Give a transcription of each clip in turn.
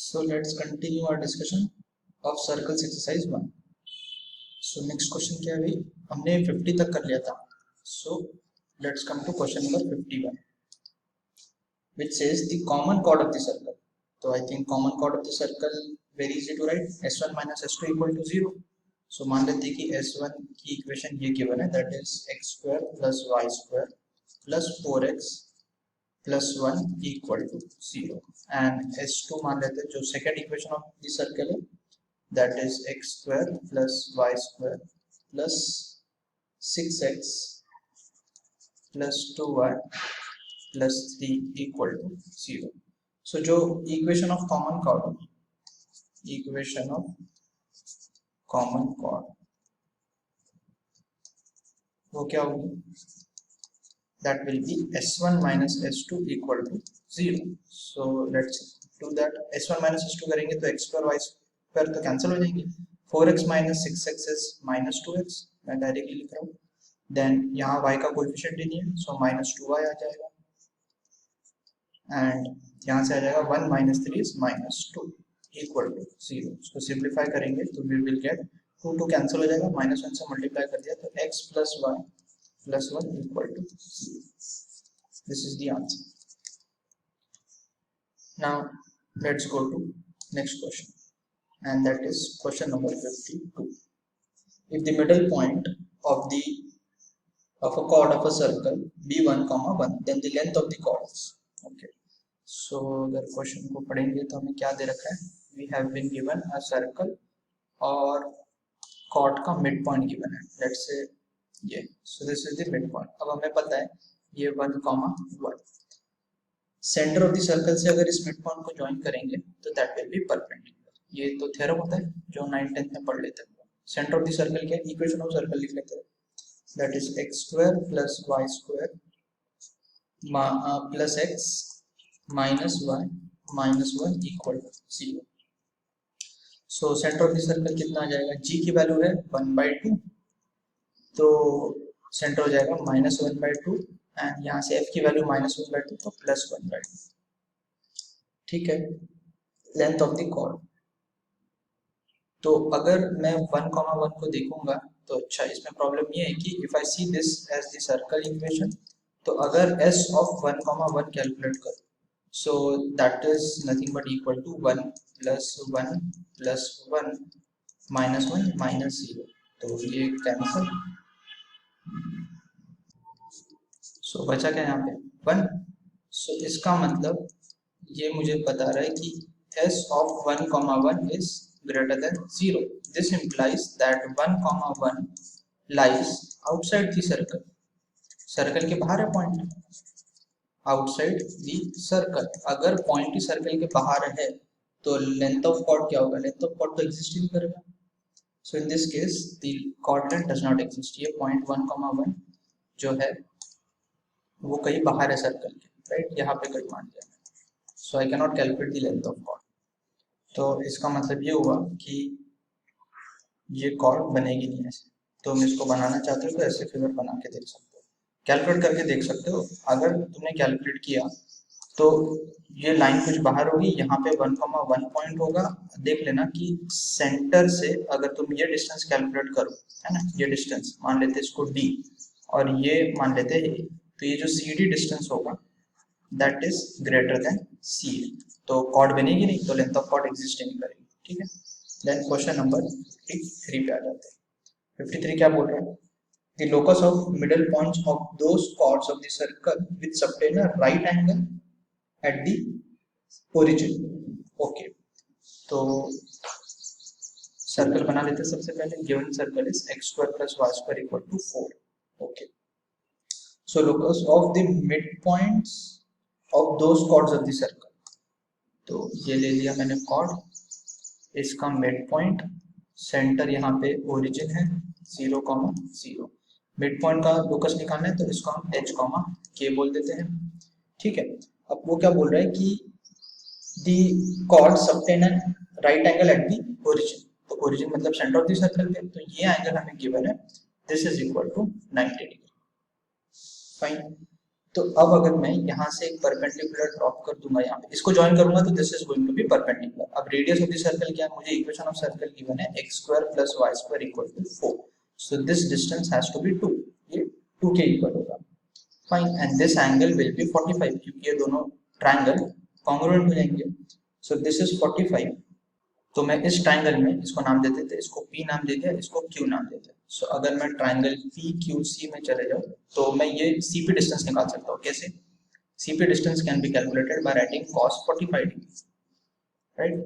So let's continue our discussion of circles exercise 1. So next question क्या है भाई, हमने 50 तक कर लिया था. So let's come to question number 51, which says the common chord of the circle. So I think common chord of the circle very easy to write, s1 minus s2 equal to 0. So मान लेते हैं कि s1 की equation ये given है, that is x square plus y square plus 4x plus 1 equal to 0, and s2 मान लेते हैं जो second equation of the circle है, that is x square plus y square plus 6x plus 2y plus 3 equal to 0. So जो equation of common chord, equation of common cord वो क्या होगी, that will be s1 minus s2 equal to 0. So let's do that. s1 minus s2 करेंगे तो x square y square तो cancel हो जाएंगे, 4x minus 6x is minus 2x, मैं directly लिख रहा हूँ. देन यहाँ y का कोएफिशिएंट ही नहीं है, सो minus 2y आ जाएगा, एंड यहाँ से आ जाएगा 1 minus 3 is minus 2 equal to 0. इसको सिंप्लीफाई करेंगे तो we will get 2 कैंसिल हो जाएगा, minus 1 से मल्टीप्लाई कर दिया तो x plus y plus 1 equal to 0. This is the answer. Now let's go to next question, and that is question number 52. If the middle point of a chord of a circle b1 comma 1, then the length of the chord is, okay. So अगर question को पढ़ेंगे तो हमें क्या दे रखा है, we have been given a circle और chord का मिड पॉइंट गिवन है, लेट्स से ये. सो this is the mid point. अब हमें पता है ये 1 comma 1, centre of the circle से अगर इस मिड पॉइंट को ज्वाइन करेंगे तो दैट विल बी परपेंडिकुलर. ये तो थ्योरम होता है जो 9th 10th में पढ़ लेते हैं. सेंटर ऑफ द सर्कल क्या है, इक्वेशन ऑफ सर्कल लिख लेते हैं, that is x square plus y square plus x minus y minus 1 equal to 0. So centre of the circle कितना आ जाएगा, g की वैल्यू है 1/2, तो सेंटर हो जाएगा -1/2, एंड यहाँ से f की वैल्यू -1/2 तो +1/2. ठीक है. लेंथ ऑफ द कॉर्ड, तो अगर मैं 1,1 को देखूंगा तो अच्छा, इसमें प्रॉब्लम ये है कि if I see this as the circle equation, तो अगर s ऑफ 1,1 कैलकुलेट करो, so that is nothing but equal to 1 plus 1 plus 1 minus 1 minus 0, तो ये कैंसिल. सो बचा क्या यहाँ पे 1. सो इसका मतलब ये मुझे बता रहा है कि s of 1,1 is greater than 0. This implies that 1,1 lies outside the circle. Circle के बाहर है पॉइंट, आउटसाइड द सर्कल. अगर पॉइंट ही सर्कल के बाहर है तो लेंथ ऑफ कॉर्ड क्या होगा, लेंथ ऑफ कॉर्ड तो एग्जिस्ट ही नहीं करेगा. So in this case the chord length does not exist. ये पॉइंट 1,1 जो है वो कहीं बाहर है सर्कल के, राइट, यहाँ पे कहीं मान लिया. So I can not calculate the length of chord. तो इसका मतलब ये हुआ कि ये कॉर्ड बनेगी नहीं ऐसे. तो तुम इसको बनाना चाहते हो तो ऐसे फिगर बना के देख सकते हो, कैलकुलेट करके देख सकते हो. अगर तुमने कैलकुलेट किया तो ये लाइन कुछ बाहर होगी, यहाँ पे 1,1 पॉइंट होगा. देख लेना कि सेंटर से अगर तुम ये डिस्टेंस कैलकुलेट करो, है ना, ये डिस्टेंस मान लेते इसको d और ये मान लेते a, तो ये जो CD डिस्टेंस होगा that is greater than CD, तो कॉर्ड बनेगी नहीं, तो लेंथ ऑफ कॉर्ड एग्जिस्ट नहीं करेगी. ठीक है. देन क्वेश्चन नंबर 53 पे आ जाते हैं. 53 क्या बोल रहा है, the locus of middle points of those chords of the circle with subtend a right angle at the origin. Okay, तो सर्कल बना लेते हैं. सबसे पहले given circle is x square plus y square equal to 4. Okay, so locus of the mid points of those chords of the circle, तो ये ले लिया मैंने कॉर्ड, इसका मिड पॉइंट, सेंटर यहाँ पे ओरिजिन है 0,0. मिड पॉइंट का लोकस निकालना है तो इसको हम h, k बोल देते हैं. ठीक है. अब वो क्या बोल रहा है कि the chord subtend an right angle at the origin, तो ओरिजिन मतलब सेंटर ऑफ द सर्कल पे, तो ये एंगल हमें गिवन है, this is equal to 90 degree. Fine. तो अब अगर मैं यहाँ से एक परपेंडिकुलर ड्रॉप कर दूंगा यहाँ पे, इसको ज्वाइन करूंगा तो this is going to be perpendicular. अब रेडियस ऑफ द सर्कल क्या है, मुझे इक्वेशन ऑफ सर्कल गिवन है x square plus y square equal to 4, so this distance has to be 2, ये 2 के इक्वल होगा। Fine, and this angle will be 45 क्योंकि ये दोनों ट्रायंगल कॉन्ग्रुएंट हो जाएंगे, सो दिस इज 45। तो मैं इस ट्रायंगल में इसको नाम दे देते, इसको P नाम दे दिया, इसको Q नाम दे दिया। सो अगर मैं ट्रायंगल PQC में चले जाऊँ तो मैं ये CP डिस्टेंस निकाल सकता हूँ। कैसे? CP distance can be calculated by writing cos 45 degree, right?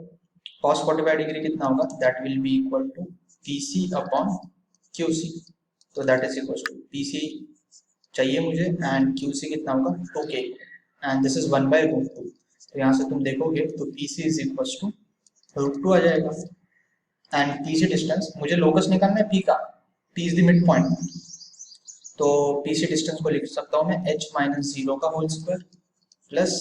Cos 45 degree कितना होगा? That will be equal to PC upon QC. तो that is equal to PC चाहिए मुझे and QC कितना होगा? 2K and this is 1 by root 2. तो यहाँ से तुम देखोगे तो PC is equal to root 2 आ जाएगा। and PC distance मुझे locus निकालना है P का, P is the midpoint, तो PC डिस्टेंस को लिख सकता हूँ मैं h माइनस 0 का whole square plus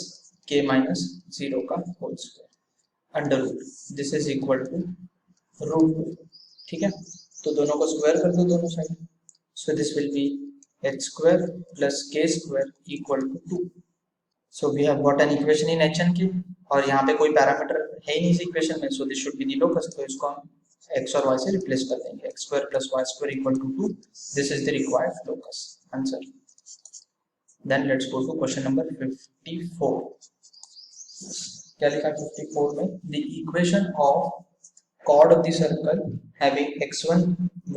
k minus 0 का whole square under root, this is equal to root 2। ठीक है, तो दोनों को स्क्वायर कर दो दोनों side, so this will be h square plus k square equal to 2। So we have got an equation in h and k, और यहाँ पे कोई पैरामीटर है ही नहीं इस इक्वेशन में, so this should be the locus, तो इसको हम x और y से रिप्लेस कर देंगे, x square plus y square equal to 2, this is the required locus answer. Then let's go to question number 54। क्या लिखा है 54 में? The equation of chord of the circle having x1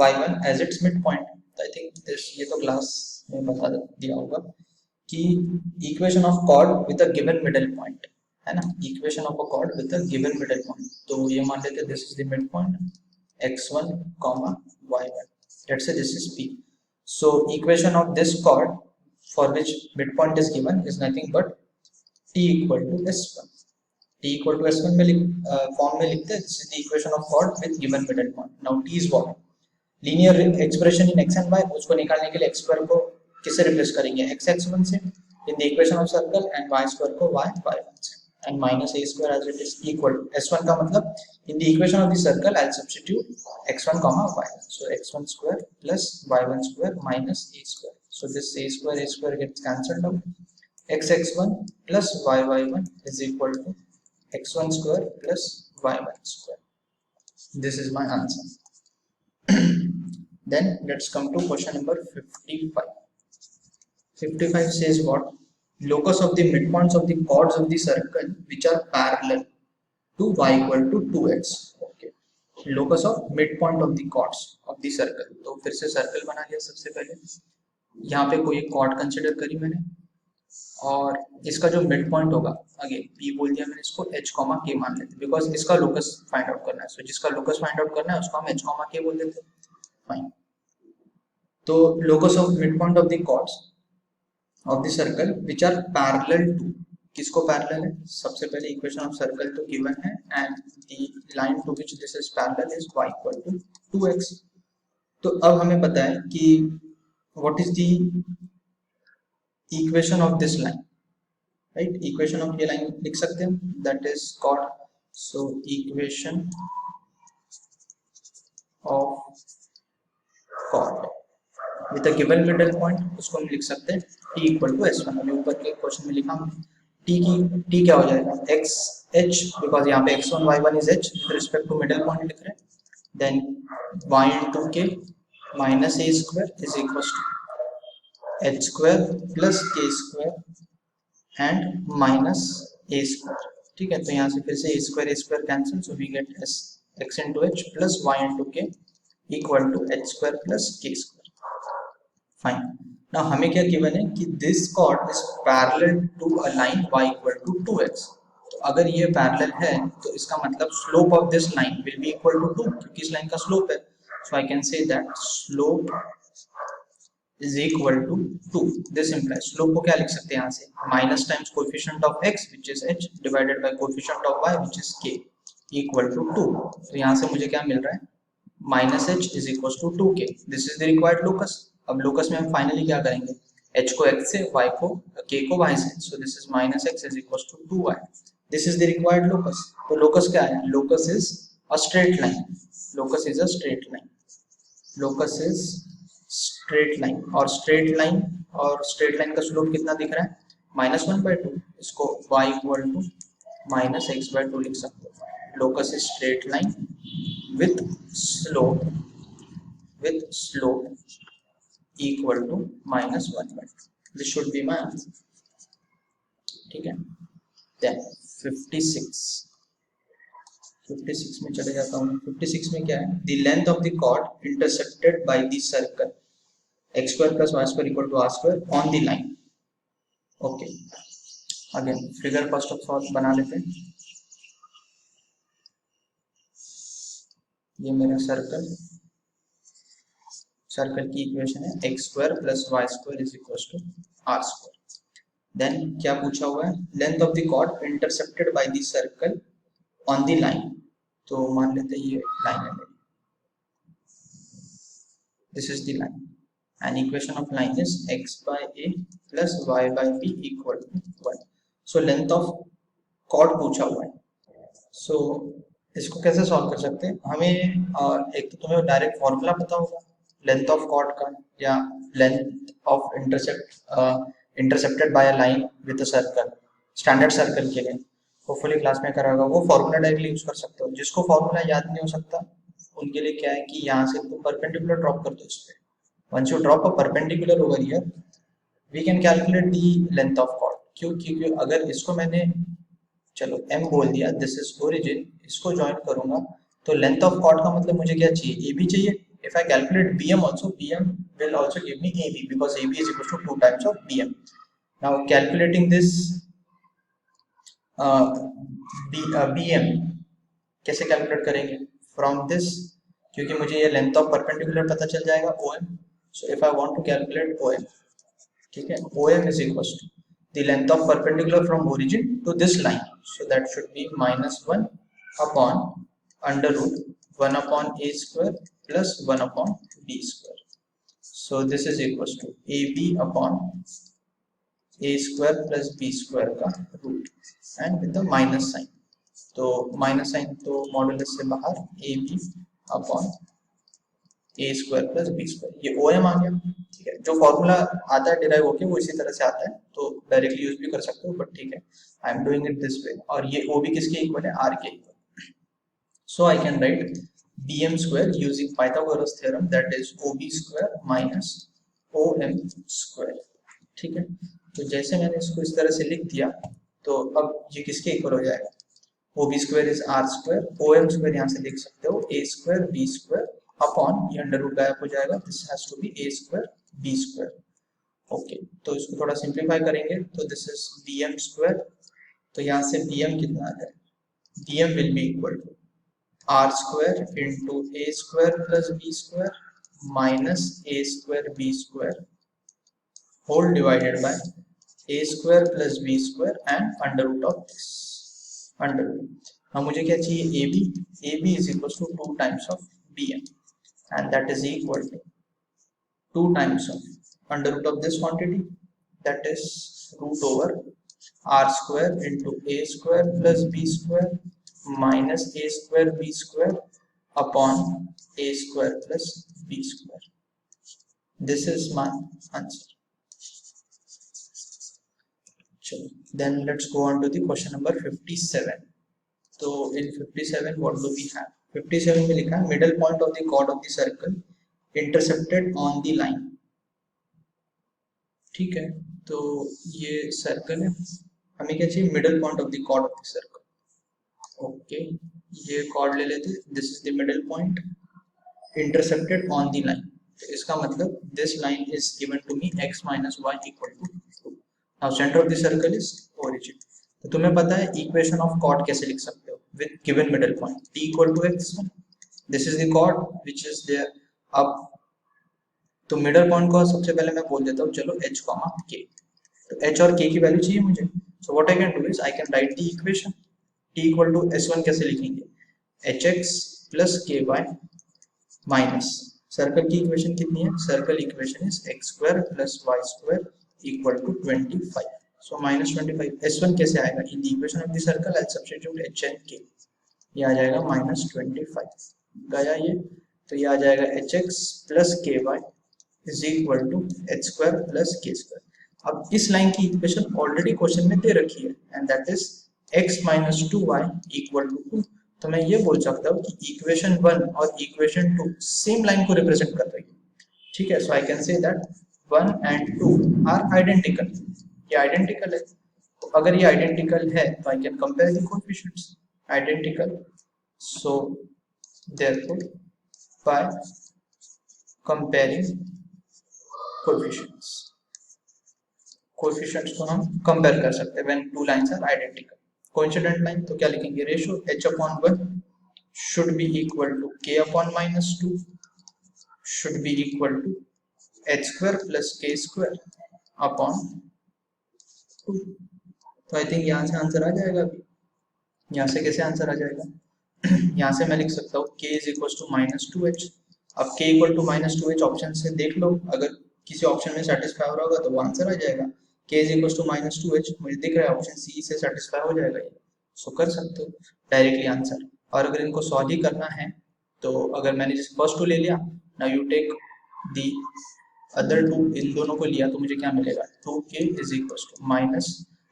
y1 as its midpoint। I think this ये तो class में बता दिया होगा कि equation of chord with a given middle point है ना, equation of a chord with a given middle point, तो ये मान लेते हैं this is the mid point x1, y1, let's say this is P। so equation of this chord for which midpoint is given is nothing but t equal to s1, t equal to s1 में form में लिखते हैं, this is the equation of chord with given middle point। now t is what? linear expression in x and y, उसको निकालने के लिए x square को किससे रिप्लेस करेंगे? x x1 से in the equation of circle, and y square को y y1 से, and minus a square as it is equal to s1 का मतलब in the equation of the circle I'll substitute x1 comma y1, so x1 square plus y1 square minus a square, so this a square gets cancelled out, x1 plus y1 is equal to x1 square plus y1 square, this is my answer। then let's come to question number 55। 55 says what? locus of the midpoints of the chords of the circle which are parallel to y equal to 2x। okay, locus of midpoint of the chords of the circle, तो फिर से circle बना लिया। सबसे पहले यहाँ पे कोई एक chord कंसिडर करी मैंने, और इसका जो मिड पॉइंट होगा, अगेन p बोल दिया मैंने, इसको h कॉमा k मान लेते हैं बिकॉज इसका लोकस फाइंड आउट करना है, सो जिसका लोकस फाइंड आउट करना है उसको हम h कॉमा k बोल देते हैं। फाइन, तो locus of mid point of the chords of the circle which are parallel to, किसको पैरेलल है? सबसे पहले इक्वेशन ऑफ सर्कल तो गिवन है, and the line to which this is parallel is y equal to 2x। तो अब हमें पता है कि what is the equation of this line, right? Equation of ये लाइन लिख सकते हैं, that is called, so equation of chord with a given middle point, उसको हम लिख सकते हैं t equal to s1। हमने ऊपर के क्वेश्चन में लिखा t क्या हो जाएगा? x h, बिकॉज यहाँ पे x1 y1 is h with respect to middle point लिख रहे हैं, then y into k minus a square is equals to h square plus k square and minus a square। ठीक है, तो यहाँ से फिर से a square cancel, so we get x into h plus y into k equal to h square plus k square। Fine, now हमें क्या given है कि this chord is parallel to a line y equal to 2x। तो अगर ये parallel है तो इसका मतलब slope of this line will be equal to 2, क्योंकि इस लाइन का स्लोप है, so I can say that slope is equal to 2। This implies slope को क्या लिख सकते हैं यहाँ से? Minus times coefficient of x which is h divided by coefficient of y which is k equal to 2। तो यहाँ से मुझे क्या मिल रहा है? Minus h is equal to 2k, this is the required locus. अब लोकस में हम फाइनली क्या करेंगे? h को x से, y को k को y से, so this is minus x is equal to 2y, this is the required locus. तो लोकस क्या है? Locus is a straight line, locus is a straight line, locus is straight line, और straight line का slope कितना दिख रहा है, -1/2। इसको y इक्वल टू -x/2 लिख सकते हो। Locus is straight line with slope equal to -1/2। This should be my answer. ठीक है, देन 56 में चले जाता हूँ। 56 में क्या है, the length of the chord intercepted by the circle x² + y² = r² on the line. Okay, again figure first of all बना लेते हैं। ये मेरा सर्कल की इक्वेशन है, x² + y² = r²। देन क्या पूछा हुआ है, length of the chord intercepted by the circle on the line. तो मान लेते हैं ये लाइन है मेरी, this is the line, and equation of line is x/a plus y/b equal to 1। so length of chord पूछा हुआ है। so इसको कैसे सॉल्व कर सकते हैं, हमें एक तो तुम्हें डायरेक्ट फॉर्मूला पता होगा लेंथ ऑफ कॉर्ड का, या length of intercepted bye a line with a circle, standard circle के लिए होपफुली क्लास में करा होगा, वो फॉर्मूला डायरेक्टली यूज कर सकते हो। जिसको फॉर्मूला याद नहीं हो सकता उनके लिए क्या है कि यहाँ से तुम परपेंडिकुलर ड्रॉप कर दो इस पे। Once you drop a perpendicular over here, we can calculate the length of chord। क्योंकि अगर इसको मैंने चलो m बोल दिया, दिस इज ओरिजिन, इसको ज्वाइन करूंगा तो लेंथ ऑफ कॉर्ड का मतलब मुझे क्या चाहिए, AB चाहिए। If I calculate BM also, BM will also give me AB because AB is equal to 2 times of BM। Now calculating this BM कैसे कैलकुलेट करेंगे, फ्रॉम दिस, क्योंकि मुझे ये लेंथ ऑफ परपेंडिकुलर पता चल जाएगा OM। so if I want to calculate OM, ठीक है, OM is equals to the length of perpendicular from origin to this line, so that should be -1 upon under root 1 upon a square plus 1 upon b square। so this is equals to AB upon a square plus b square का root and with the minus sign. तो minus sign तो modulus से बाहर AB upon a² + b², ये OM आ गया। ठीक है, जो फॉर्मूला आता है डिराइव होके वो इसी तरह से आता है, तो डायरेक्टली यूज भी कर सकते हो, बट ठीक है, I am doing it this way. और ये OB किसके इक्वल है, R के equal. So I can right BM² using Pythagoras theorem, that is OB² - OM²। ठीक है, तो जैसे मैंने इसको इस तरह से लिख दिया, तो अब ये किसके इक्वल हो जाएगा, OB² is R², OM² यहाँ से लिख सकते हो a² b² अपॉन ये अंडर रूट गायब हो जाएगा, this has to be a² b²। Okay, तो इसको थोड़ा सिंप्लीफाई करेंगे तो दिस इज BM², तो यहाँ से BM कितना आ जाएगा, BM will be equal to R² into a² plus b² minus a² b² whole divided by a² plus b² and under root of this under root। now मुझे क्या चाहिए, AB is equals to 2 times of BM and that is equal to 2 times of under root of this quantity, that is root over R² into a² plus b² minus a² b² upon a² plus b²। this is my answer। then let's go on to the question number 57। तो in 57 what do we have, 57 में लिखा है middle point of the chord of the circle intercepted on the line. ठीक है, तो ये circle है, हमें क्या चाहिए, middle point of the chord of the circle. Okay, ये कॉर्ड ले लेते, this is the middle point intercepted on the line. तो इसका मतलब this line is given to me x - y = 2। Now centre of the circle is origin. तो तुम्हें पता है इक्वेशन ऑफ कॉर्ड कैसे लिख सकते हो, with given middle point t = x1, this is the chord which is there. अब तो मिडल पॉइंट को सबसे पहले मैं बोल देता हूँ, चलो h, k। तो h और k की वैल्यू चाहिए मुझे, so what I can do is I can right the equation t = s1 कैसे लिखेंगे, hx plus ky minus circle की इक्वेशन कितनी है, circle equation is x² plus y² = 25। so -25 s1 कैसे आएगा, इन the equation of the circle I substitute h and k, ये आ जाएगा -25 गया ये, तो ये आ जाएगा hx plus ky is equal to H square plus K square. अब इस लाइन की इक्वेशन ऑलरेडी क्वेश्चन में दे रखी है and that is x minus two Y equal to 2। तो मैं ये बोल सकता हूँ कि इक्वेशन 1 और इक्वेशन 2 सेम लाइन को रिप्रेजेंट कर रही है, ठीक है। So I can say that 1 and 2 are identical, ये आइडेंटिकल है। तो अगर ये आइडेंटिकल है तो I can compare the coefficients, identical. So therefore by comparing coefficients, coefficients को हम कंपेयर कर सकते हैं when two lines are identical. Coincident line तो क्या लिखेंगे, ratio h upon 1 should be equal to k upon minus 2 should be equal to h square plus k square upon 2। तो I think यहाँ से आंसर आ जाएगा। अभी यहाँ से कैसे आंसर आ जाएगा, यहाँ से मैं लिख सकता हूँ k is equal to minus two H. अब k equal to minus two H option से देख लो, अगर किसी ऑप्शन में सेटिस्फाई हो रहा होगा तो वो आंसर आ जाएगा। k is equal to minus two H मुझे दिख रहा है ऑप्शन सी से सेटिस्फाई हो जाएगा ये, सो कर सकते हो डायरेक्टली आंसर। और अगर इनको सॉल्व ही करना है तो अगर मैंने जैसे फर्स्ट टू ले लिया, now you take the other two, इन दोनों को लिया तो मुझे क्या मिलेगा, 2k is equal to minus,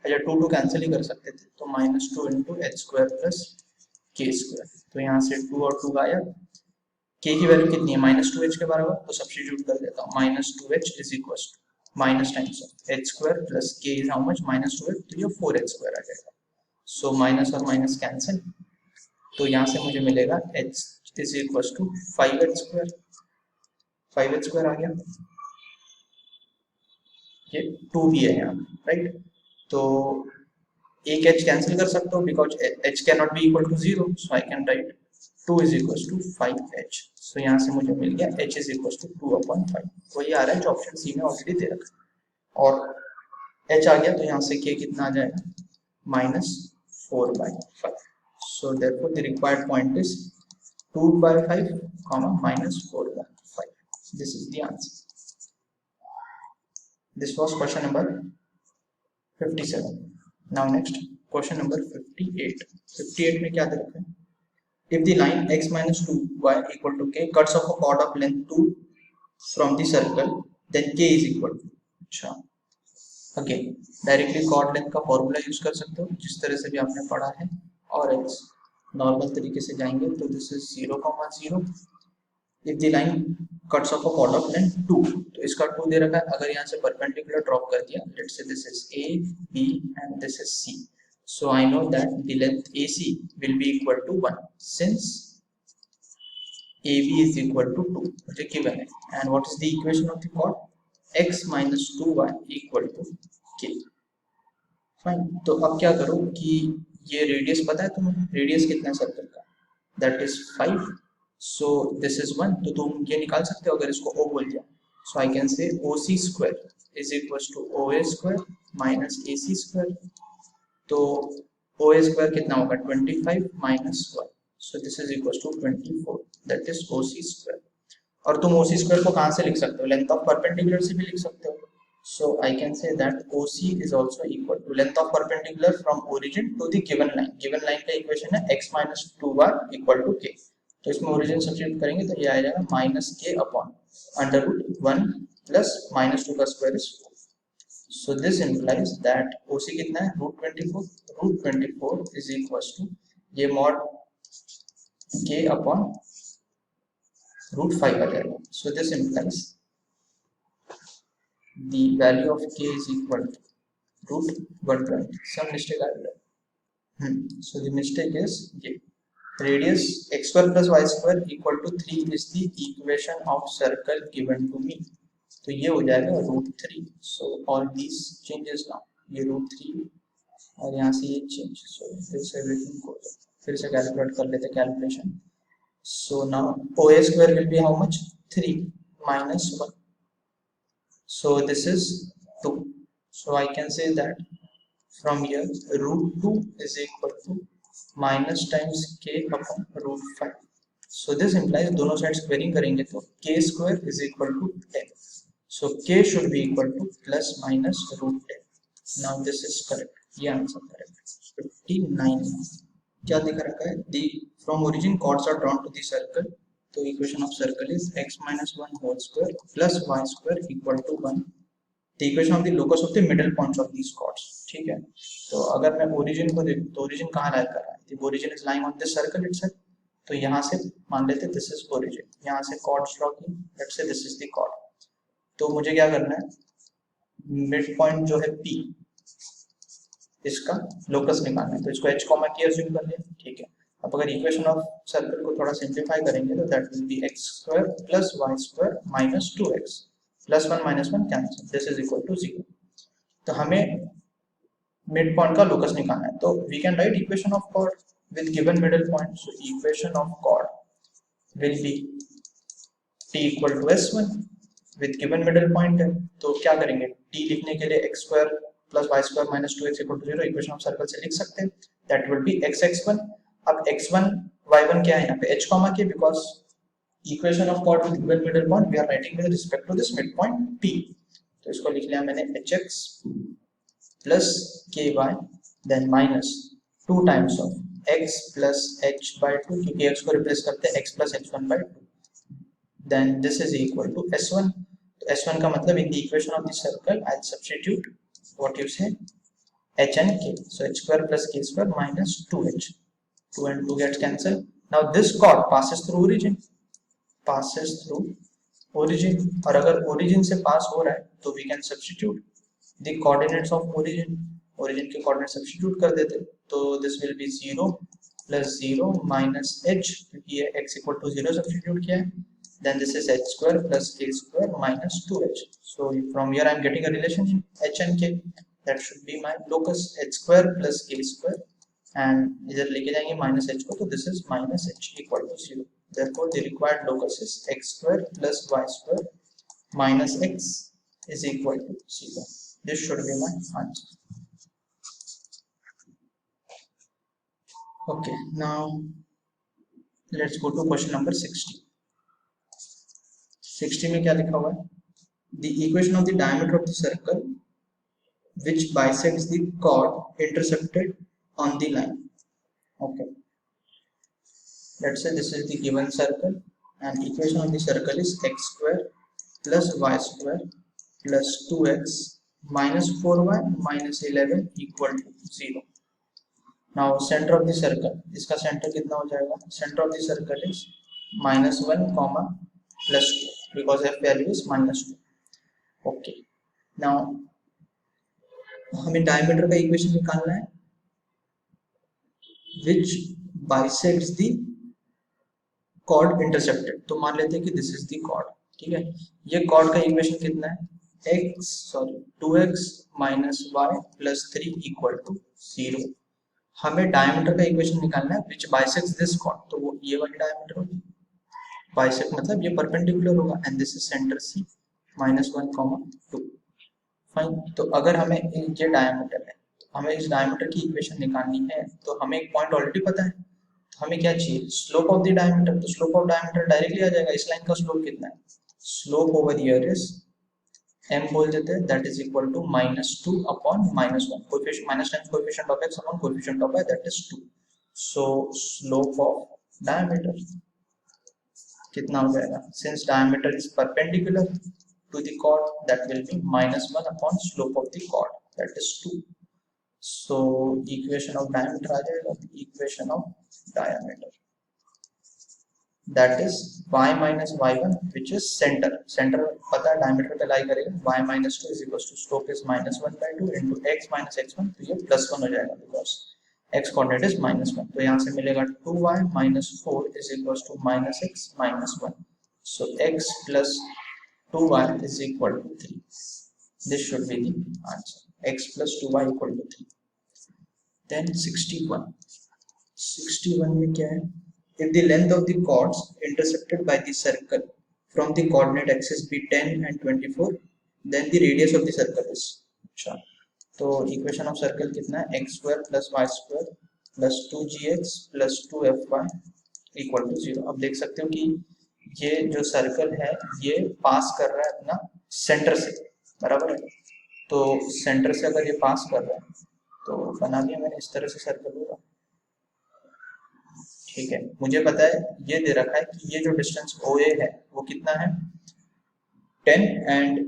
अच्छा 2 कैंसिल ही कर सकते थे तो minus two into H square plus K square. तो यहाँ से 2 और 2 गायब, k की वैल्यू कितनी है माइनस टू एच के बराबर, तो सब्स्टिट्यूट कर देता हूँ minus two h is equal to minus times h square plus k is how much minus two h, तो ये 4h स्क्वायर आ जाएगा। सो माइनस और माइनस कैंसिल, तो यहाँ से मुझे मिलेगा h is equal to 5h square, 5h square आ गया, ये 2 भी है यहाँ राइट। तो एक h कैंसिल कर सकता हूँ because h can not be equal to 0, so I can write 2 is equal to 5h। So यहाँ से मुझे मिल गया h इज इक्वल टू 2/5, वही आ रहा है जो ऑप्शन सी में ऑलरेडी दे रखा है। और h आ गया तो यहाँ से k कितना आ जाएगा, minus 4/5। So therefore the required point is 2/5 comma minus 4/5. This is the answer. This was question number 57. Now next question number 58. 58 में क्या दे रखा है, if the line x minus 2y equal to k cuts off a chord of length 2 from the circle then k is equal to, अच्छा again directly cord length का formula use कर सकते हो जिस तरह से भी आपने पढ़ा है, और x नॉर्मल तरीके से जाएंगे तो this is 0,0 if the line cuts off a chord of length 2, तो इसका 2 दे रखा है, अगर यहाँ से परपेंडिकुलर ड्रॉप कर दिया, let's say this is A, B and this is C, so I know that the length AC will be equal to 1 since AB is equal to 2, मुझे given है। and what is the equation of the chord, x minus 2y equal to k, fine. तो अब क्या करो कि ये radius पता है तुम्हें, रेडियस कितना है सर्कल का, that is 5, so this is 1, तो तुम ये निकाल सकते हो अगर इसको o बोल दिया, so I can say OC square is equal to OA square minus AC square. तो OA स्क्वायर कितना होगा 25 minus 1, so this is equal to 24, that is OC square. और तुम OC स्क्वायर को कहाँ से लिख सकते हो, लेंथ ऑफ परपेंडिकुलर से भी लिख सकते हो। So I can say that OC is also equal to length of perpendicular from origin to the given line. Given line का इक्वेशन है x minus 2y equal to k, तो इसमें origin substitute करेंगे तो ये आ जाएगा minus K upon under root 1 plus minus 2 का square is 4। So this implies that OC कितना है रूट 24 इज इक्वल टू ये मॉड k अपॉन रूट 5 आ जाएगा। So this implies the value of k is equal to root 120. Some mistake I did. So the mistake is ये radius x square plus y square equal to 3 is the equation of circle given to me. तो ये हो जाएगा root 3. So all these changes now, ये root 3 और यहाँ से ये change. So this everything goes. फिर से calculate कर लेते calculation. So now OA square will be how much, 3 minus 1. So this is 2. So I can say that from here root 2 is equal to minus times k upon root 5. So this implies दोनों side squaring करेंगे तो k square is equal to 10. So k should be equal to plus minus root 10. Now this is correct. ये answer correct. 59 क्या दिख रखा है, the from origin chords are drawn to the circle तो equation of circle is x minus 1 whole square plus y square equal to 1, the equation of the locus of the middle points of these chords. ठीक है, तो अगर मैं origin को देखूं तो origin कहाँ लाई कर रहा है, the origin is lying on this circle itself. तो यहाँ से मान लेते दिस इज ओरिजिन, यहाँ से chords ड्रॉ की, let's say this is the chord. तो मुझे क्या करना है, मिड पॉइंट जो है P, इसका लोकस निकालना है, तो इसको h कॉमा की अज्यूम कर लिया. ठीक है, अब अगर इक्वेशन ऑफ सर्कल को थोड़ा सिंप्लीफाई करेंगे तो that will be x square plus y square minus 2x plus 1 minus 1 cancel, this is equal to 0. तो हमें मिड पॉइंट का लोकस निकालना है, तो we can write equation of chord with given middle point. So equation of chord will be t equal to s1 with given middle point है, तो क्या करेंगे, t लिखने के लिए x square plus y square minus 2x equal to 0 equation of circle से लिख सकते हैं. That will be x(x1). अब x1 y1 क्या है यहाँ पे h comma K, because equation of chord with given middle point we are writing with respect to this mid point p. तो इसको लिख लिया मैंने hx plus ky then minus 2 times of x plus h by 2, क्योंकि x को replace करते हैं x plus h1 by 2. Then this is equal to s1. तो s1 का मतलब in the equation of the circle I substitute what you say h and k. So h square plus k square minus 2h. 2 and 2 gets cancelled. Now this chord passes through origin. Passes through origin. और अगर origin से pass हो रहा है तो we can substitute the coordinates of origin. Origin के coordinates substitute कर देते, तो this will be 0 plus 0 minus h, क्योंकि ये x equal to 0 substitute किया है. Then this is h square plus k square minus 2h. So from here I am getting a relation h and k. That should be my locus, h square plus k square, and इधर लेके जाएंगे minus h को, तो this is minus h equal to 0. Therefore the required locus is x square plus y square minus x is equal to 0. This should be my answer. Okay, now let's go to question number 60. 60 में क्या लिखा हुआ है, the equation of the diameter of the circle which bisects the chord intercepted on the line. Okay, let's say this is the given circle and equation of the circle is x square plus y square plus 2x minus 4y minus 11 equal to 0. Now center of the circle, इसका center कितना हो जाएगा, center of the circle is -1 comma plus 2 because f value is -2. Okay, now हमें diameter का equation निकालना है which bisects the chord intercepted. तो मान लेते हैं कि this is the chord. ठीक है, ये chord का इक्वेशन कितना है, 2x minus y plus 3 equal to 0. हमें डायमीटर का इक्वेशन निकालना है which bisects this chord, तो वो ये वाली डायमीटर होगी. bisect मतलब ये परपेंडिकुलर होगा and this is center C -1, 2. Fine, तो अगर हमें ये डायमीटर है, तो हमें इस डायमीटर की इक्वेशन निकालनी है, तो हमें एक पॉइंट ऑलरेडी पता है, तो हमें क्या चाहिए, स्लोप ऑफ द डायमीटर. तो स्लोप ऑफ डायमीटर डायरेक्टली आ जाएगा, इस लाइन का स्लोप कितना है, slope over here is m बोल देते हैं, that is equal to -2 upon -1, coefficient minus times coefficient of x upon coefficient of y, that is 2. So slope of diameter कितना हो जाएगा, since diameter is perpendicular to the chord, that will be -1 upon slope of the chord, that is 2. So equation of diameter आ जाएगा, equation of diameter that is y minus y1 which is center. Center पता है diameter पे लाई करेगा, y minus 2 is equals to slope is -1/2 into x minus x1, तो ये +1 हो जाएगा because x coordinate is -1. तो यहाँ से मिलेगा 2y minus 4 is equals to -x minus 1. So x plus 2y is equal to 3. This should be the answer. X plus 2y equal to 3. Then 61. 61 में क्या है? If the length of the chords intercepted by the circle from the coordinate axis be 10 and 24, then the radius of the circle is. अच्छा, तो equation of circle कितना है? X square plus y square plus 2gx plus 2fy equal to 0. अब देख सकते हो कि ये जो सर्कल है ये पास कर रहा है अपना सेंटर से, बराबर है. तो सेंटर से अगर ये पास कर रहा है तो बना दिया मैंने, इस तरह से सर्कल होगा. ठीक है, मुझे पता है ये दे रखा है कि ये जो डिस्टेंस OA है वो कितना है 10 एंड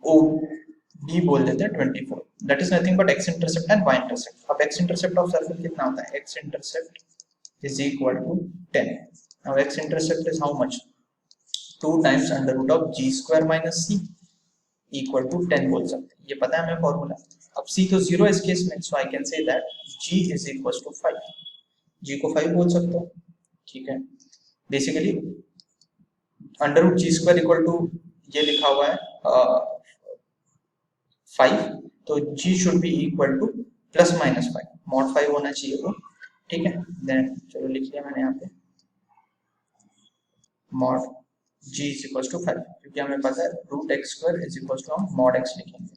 OB बोल देते हैं 24, that is nothing but x intercept and y intercept. अब x इंटरसेप्ट ऑफ सर्कल कितना होता है, x intercept is equal to 10. Now x intercept is how much, 2 times under root of g square minus c equal to 10 बोल सकते हैं, ये पता है हमें फॉर्मूला। अब c तो 0 इस केस में, so I can say that g is equal to 5, g को 5 बोल सकते हो। ठीक है, basically under root G square equal to ये लिखा हुआ है 5, तो g should be equal to plus minus 5, mod 5 होना चाहिए वो। ठीक है, देन चलो लिख लिया मैंने यहाँ पे mod g is equal to 5, क्योंकि हमें पता है root X square is equal to हम मॉड x लिखेंगे।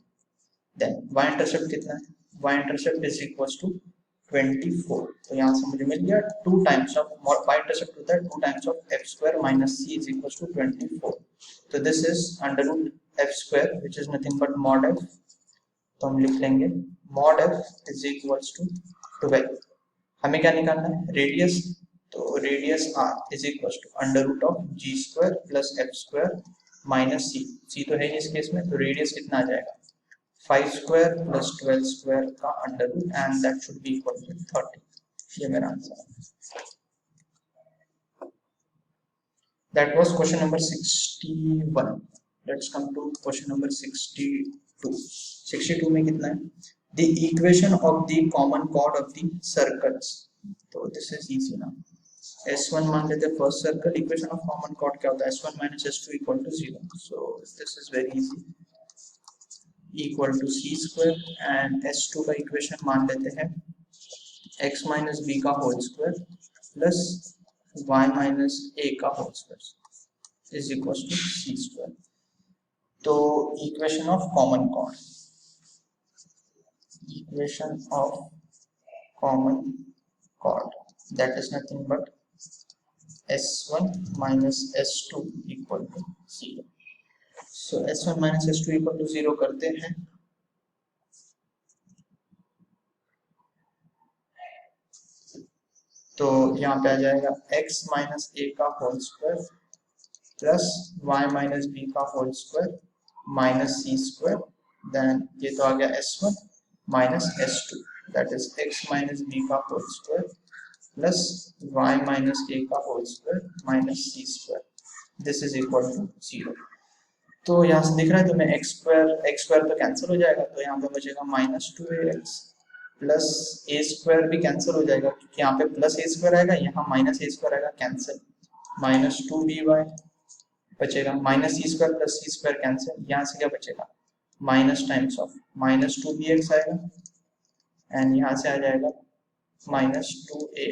देन y इंटरसेप्ट कितना है, y intercept is equal to 24, तो यहाँ से मुझे मिल गया 2 टाइम्स ऑफ y इंटरसेप्ट होता है 2 times of f square minus c is equal to 24, तो this is under root f square which is nothing but mod f, तो हम लिख लेंगे mod f is equal to 12। हमें क्या निकालना है, रेडियस, तो radius r is equal to under root of g square plus f square minus c तो है इस केस में, तो रेडियस कितना आ जाएगा 5 स्क्वायर प्लस 12 स्क्वायर का under root and that should be equal to 30। ये मेरा आंसर है। That was question number 61। Let's come to question number 62। 62 में कितना है, the equation of the common chord of the circles, तो दिस इज इजी ना। S1 मान लेते हैं first circle, equation of common chord क्या होता है, S1 minus S2 equal to 0, so this is very easy, equal to c square and S2 का equation मान लेते हैं x माइनस बी का whole square plus y minus a का whole square is equal to c square. तो equation of common chord, equation of common chord that is nothing but S1 minus S2 equal to 0. So S1 minus S2 equal to 0 करते हैं, तो यहाँ पे आ जाएगा x minus a का whole square plus y minus b का whole square minus c square, then ये तो आ गया S1 minus S2 that is x minus b का whole square plus y minus a का whole square minus c square, this is equal to 0। तो यहाँ से दिख रहा है तुम्हें x स्क्वायर तो कैंसिल हो जाएगा, तो यहाँ पे बचेगा minus 2ax plus a square भी कैंसिल हो जाएगा क्योंकि यहाँ पे प्लस a स्क्वायर आएगा, यहाँ माइनस a स्क्वायर आएगा कैंसिल, माइनस 2by बचेगा, minus c square plus c square cancel, यहाँ से क्या बचेगा minus times of minus 2bx आएगा एंड यहाँ से आ जाएगा माइनस 2ay,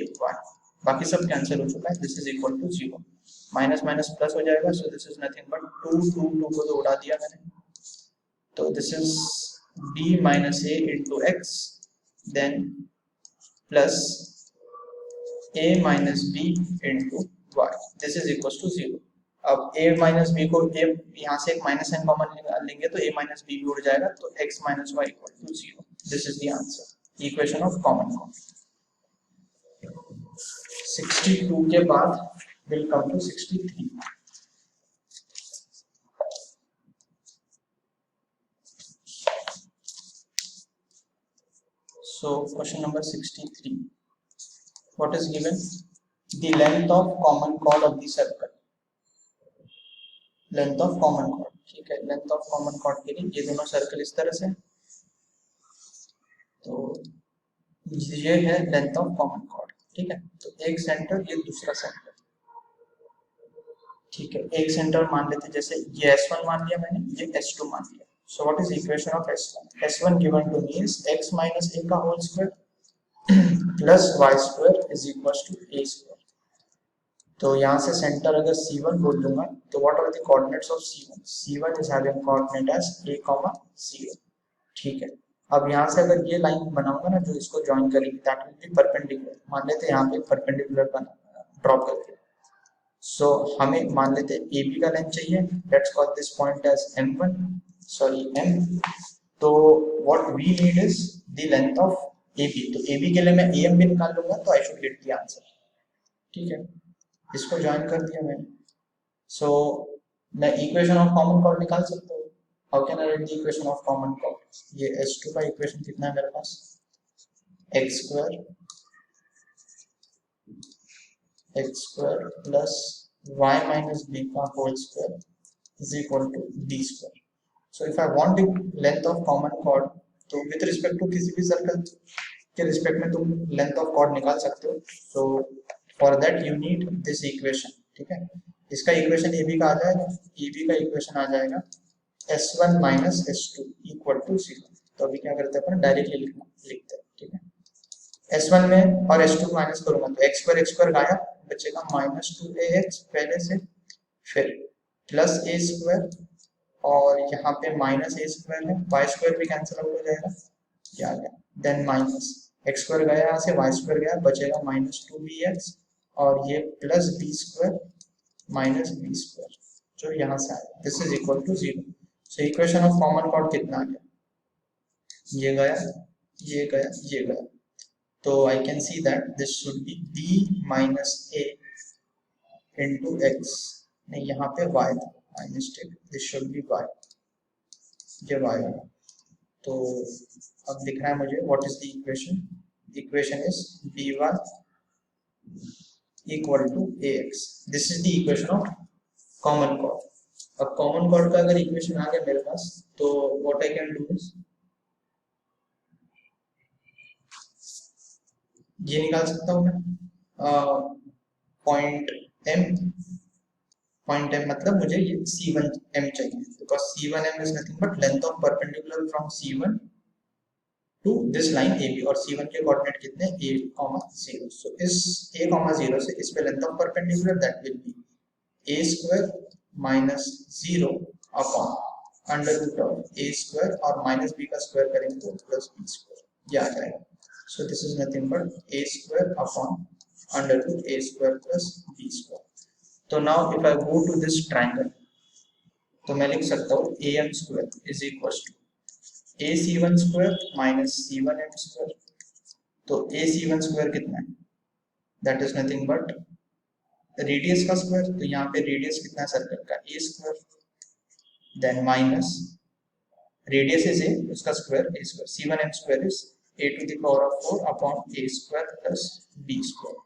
बाकी सब कैंसिल हो चुका है, this is equal to 0, minus minus plus हो जाएगा, so this is nothing but 2 को तो उड़ा दिया मैंने, तो this is b minus a into X then plus a minus b into y, this is equal to 0। अब a माइनस b को a यहाँ से एक माइनस साइन कॉमन लेंगे तो a माइनस b भी उड़ जाएगा, तो x minus y equal to 0, this is the answer, equation of common chord. 62 के बाद will come to 63। So question number 63, what is given, the length of common chord of the circle, length of common cord, ठीक है, length of common cord के लिए ये दोनों circle इस तरह से, तो ये है लेंथ ऑफ कॉमन कॉर्ड, ठीक है, तो एक सेंटर ये दूसरा सेंटर, ठीक है, एक सेंटर मान लेते, जैसे ये S1 मान लिया मैंने, ये S2 मान लिया, so what is the equation of S1? S1 given to me is x minus a का whole square plus y square is equals to a square, तो यहाँ से सेंटर अगर C1 बोल दूंगा तो what are the coordinates of C1? C1 is having coordinate as a, C1, ठीक है। अब यहाँ से अगर ये लाइन बनाऊंगा ना जो इसको ज्वाइन करेगी दैट विल बी परपेंडिकुलर, मान लेते हैं यहाँ पे परपेंडिकुलर बना ड्रॉप करके, सो हमें मान लेते हैं AB का लेंथ चाहिए, let's call this point as M1, sorry M, तो what we need is the length of AB, तो AB के लिए मैं AM भी निकाल लूंगा तो I should get the answer, ठीक है, इसको ज्वाइन कर दिया मैंने। सो मैं इक्वेशन ऑफ कॉमन कॉर्ड निकाल सकता हूँ। How can I right the equation of common cord? ये S2 का इक्वेशन कितना है मेरे पास, x square plus y minus b का whole square is equal to b square. So if I want the length of common chord, तो with respect to किसी भी circle के रिस्पेक्ट में तुम लेंथ ऑफ कॉर्ड निकाल सकते हो। So for that you need this equation, ठीक है। इसका इक्वेशन ए बी का आ जाएगा, ए बी का इक्वेशन आ जाएगा s1 minus s2 equal to 0। तो अभी क्या करते हैं अपन, डायरेक्टली लिखते हैं, ठीक है। s1 में और s2 माइनस करूंगा तो x स्क्वायर गायब, बचेगा -2ax पहले से, फिर प्लस a स्क्वायर, और यहाँ पे माइनस a स्क्वायर है, y स्क्वायर भी कैंसिल आउट हो जाएगा, क्या आ गया, देन माइनस x स्क्वायर गया यहाँ से, y स्क्वायर गया, बचेगा -2bx, और ये plus b square minus b square जो यहाँ से आया, this is equal to 0। So equation of common chord कितना आ गया, ये गया, ये गया, ये गया। तो I can see that this should B b minus a into x, नहीं यहाँ पे y था, my mistake, this should B y, ये y है। तो अब दिख रहा है मुझे what is the equation, equation is b1 equal to ax, this is the equation of common chord. अब कॉमन कॉर्ड का अगर इक्वेशन आ गया मेरे पास, तो what I can do is ये निकाल सकता हूँ मैं, पॉइंट m मतलब मुझे ये c1m चाहिए, because c1m is nothing but length of perpendicular from c1 to this line AB, और c1 के कोऑर्डिनेट कितने, a, 0। सो इस a, 0 से इस पे length of perpendicular that will be a square minus 0 upon under root of a square, और minus b का square करेंगे तो प्लस b स्क्वायर, ये आ जाएगा। So this is nothing but a square upon under root a square plus b square. तो now if I go to this triangle, तो मैं लिख सकता हूँ am square is equals to ac1 square minus c1m square। तो ac1 square कितना है, that is nothing but radius का स्क्वायर, तो यहाँ पे रेडियस कितना है सर्कल का, a square, then minus radius is a, उसका square a square, c1m square is a to the power of 4 upon a square plus b square।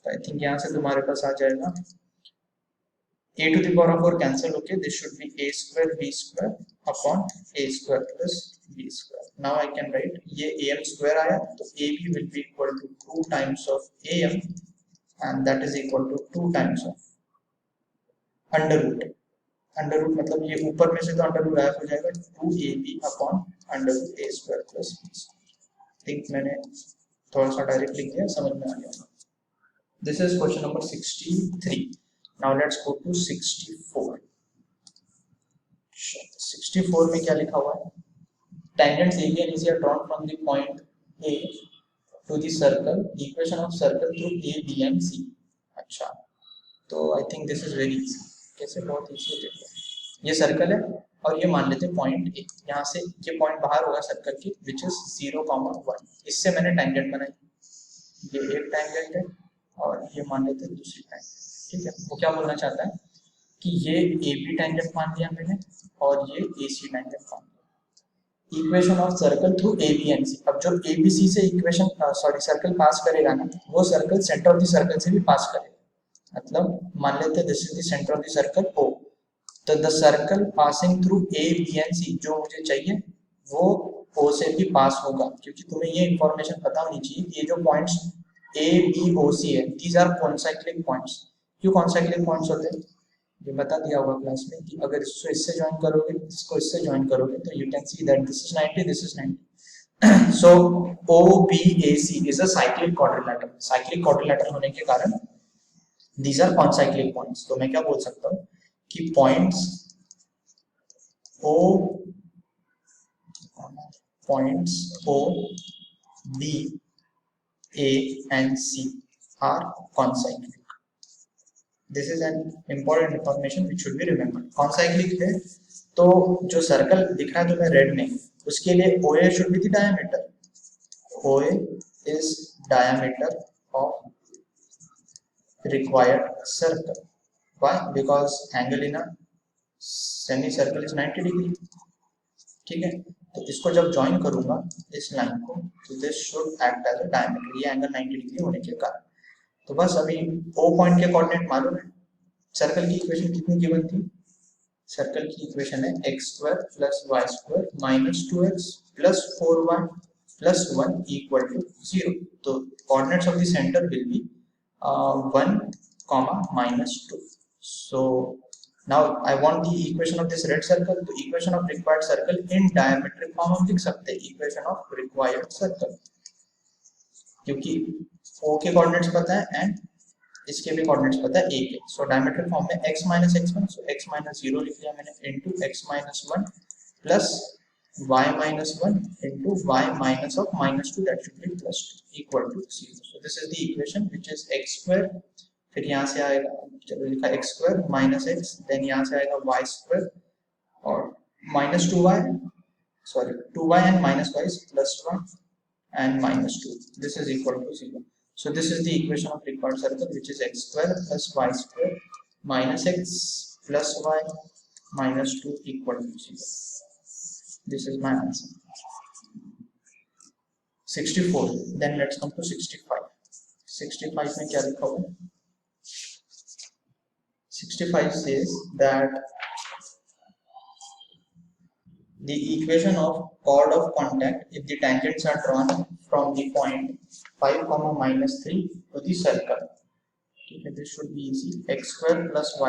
तो I think यहाँ से तुम्हारे पास आ जाएगा a to the power of 4 cancel होके this should B a square b square upon a square plus b square। Now I can right, ये am square आया तो ab will be equal to 2 times of am and that is equal to 2 times of under root। Under root मतलब ये ऊपर में से तो under root गायब हो जाएगा, 2ab upon under root a square plus b square। Think मैंने थोड़ा सा डायरेक्ट लिख दिया, समझ में आ गया। This is question number 63। Now let's go to 64। 64 में क्या लिखा हुआ है, tangents AB and AC are drawn from the point A to the circle, equation of circle through A, B and C। अच्छा, तो I think this is very easy. कैसे, बहुत easy है, देखो ये सर्कल है और ये मान लेते हैं पॉइंट ए, यहाँ से ये पॉइंट बाहर होगा सर्कल की विच इज 0,1। इससे मैंने टैंजेंट बनाई, ये एक टैंजेंट है और ये मान लेते हैं दूसरी टैंजेंट, ठीक है। वो क्या बोलना चाहता है कि ये ए बी टैंजेंट मान लिया मैंने और ये ए सी टैंजेंट मान लिया। Equation of circle through a b and c, अब जो ए बी सी से इक्वेशन सर्कल पास करेगा ना, वो circle centre of the circle से भी पास करेगा। मतलब मान लेते हैं this is the centre of the circle O, तो the circle passing through a b and c जो मुझे चाहिए वो O से भी पास होगा, क्योंकि तुम्हें ये इंफॉर्मेशन पता होनी चाहिए कि ये जो पॉइंट्स ए बी ओ सी है दीज आर कॉन्साइक्लिक पॉइंट्स। क्यों कॉन्साइक्लिक पॉइंट्स होते हैं, ये बता दिया होगा क्लास में कि अगर इसको इससे ज्वाइन करोगे, इसको इससे ज्वाइन करोगे, तो you can see that this is 90, this is 90। So O B A C is a cyclic quadrilateral. Cyclic quadrilateral होने के कारण these are concyclic points। तो मैं क्या बोल सकता हूँ कि points O, B, A and C are concyclic। This is an important information which should be remembered। concyclic है तो जो सर्कल दिख रहा है तुम्हें रेड में, उसके लिए OA should be the diameter। OA is diameter of required circle. Why? Because angle in a semicircle is 90 degree. ठीक है, तो इसको जब ज्वाइन करूंगा इस लाइन को, तो this should act as a diameter, ये एंगल 90 डिग्री होने के कारण। तो बस अभी O पॉइंट के कोऑर्डिनेट मालूम है। सर्कल की इक्वेशन कितनी गिवन थी? सर्कल की इक्वेशन है x² + y² - 2x + 4y + 1 = 0। तो coordinates of the center will be 1, -2. So now I want the equation of this red circle. तो equation of required circle in diametric form हम लिख सकते हैं, equation of required circle, क्योंकि O के coordinates पता है एंड इसके भी कोऑर्डिनेट्स पता है A के। सो डायमेट्रिक फॉर्म में x - x1, सो x - 0 लिख लिया मैंने, into x - 1 plus y - 1 into y minus of -2, that should be +2 equal to 0। So this is the equation which is x², फिर यहां से आएगा, चलो लिखा x² - x, देन यहां से आएगा y² और -2y, sorry 2y and -y is +1 and -2. This is equal to 0. So this is the equation of required circle, which is x² + y² - x + y - 2 equal to 0. This is my answer. 64. Then let's come to 65. 65 में क्या लिखा हुआ? 65 says that the equation of chord of contact if the tangents are drawn from the point 5, -3 to the circle. Okay, this should be easy. x² + y²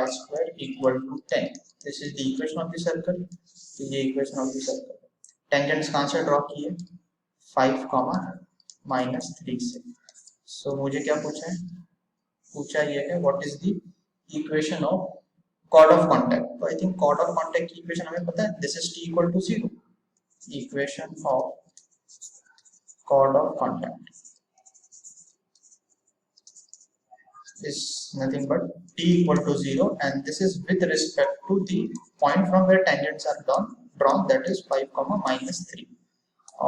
= 10. This is the equation of the circle. तो ये equation of the circle. Tangents कहाँ से draw किए? 5, -3 से. So मुझे क्या पूछा है? पूछा ये है what is the equation of chord of contact. तो I think chord of contact की equation हमें पता है. This is t = 0. Equation of chord of contact is nothing but t = 0, and this is with respect to the point from where tangents are drawn, that is 5, -3.